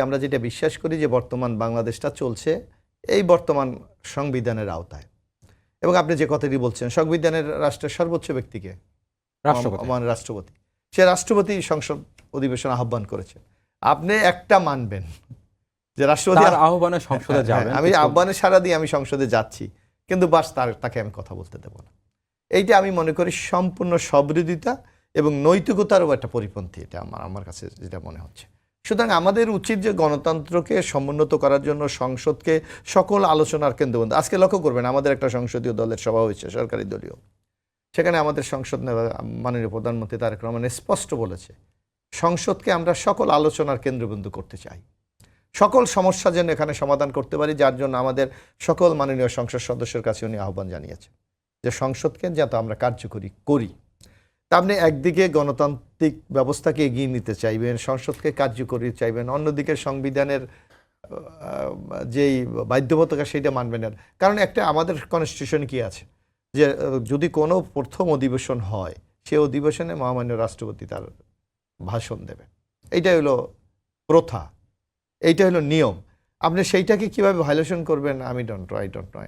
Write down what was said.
আমরা যেটা বিশ্বাস করি যে বর্তমান বাংলাদেশটা চলছে এই বর্তমান সংবিধানের আওতায়। এবং আপনি যে কথাটি বলছেন, সংবিধানের রাষ্ট্রের সর্বোচ্চ ব্যক্তিকে রাষ্ট্রপতি। সে রাষ্ট্রপতি সংসদ অধিবেশন আহ্বান করেছে। আপনি একটা মানবেন যে রাষ্ট্রপতি আহ্বানে সংসদে যাবেন, আমি আহ্বানে সাড়া দিয়ে আমি সংসদে যাচ্ছি, কিন্তু বাস তাকে আমি কথা বলতে দেব না। এইটা আমি মনে করি সম্পূর্ণ সবিরোধিতা এবং নৈতিকতারও একটা পরিপন্থী। এটা আমার কাছে যেটা মনে হচ্ছে। সুতরাং আমাদের উচিত যে গণতন্ত্রকে সমুন্নত করার জন্য সংসদকে সকল আলোচনার কেন্দ্রবিন্দু। আজকে লক্ষ্য করবেন, আমাদের একটা সংসদীয় দলের সভা হয়েছে, সরকারি দলীয়। সেখানে আমাদের সংসদ মাননীয় প্রধানমন্ত্রী তারেক রহমান স্পষ্ট বলেছে, সংসদকে আমরা সকল আলোচনার কেন্দ্রবিন্দু করতে চাই, সকল সমস্যা যেন এখানে সমাধান করতে পারি, যার জন্য আমাদের সকল মাননীয় সংসদ সদস্যের কাছে উনি আহ্বান জানিয়েছেন যে সংসদকে যাতে আমরা কার্যকরী করি। তা আপনি একদিকে গণতান্ত্রিক ব্যবস্থাকে এগিয়ে নিতে চাইবেন, সংসদকে কার্যকরী চাইবেন, অন্যদিকে সংবিধানের যেই বাধ্যবাধকতা সেটা মানবেন না। কারণ একটা আমাদের কনস্টিটিউশন কি আছে যে যদি কোনো প্রথম অধিবেশন হয়, সে অধিবেশনে মহামান্য রাষ্ট্রপতি তার ভাষণ দেবেন। এইটাই হলো প্রথা, এইটা হলো নিয়ম। আপনি সেইটাকে কিভাবে ভায়োলেশন করবেন, আই ডোন্ট নো।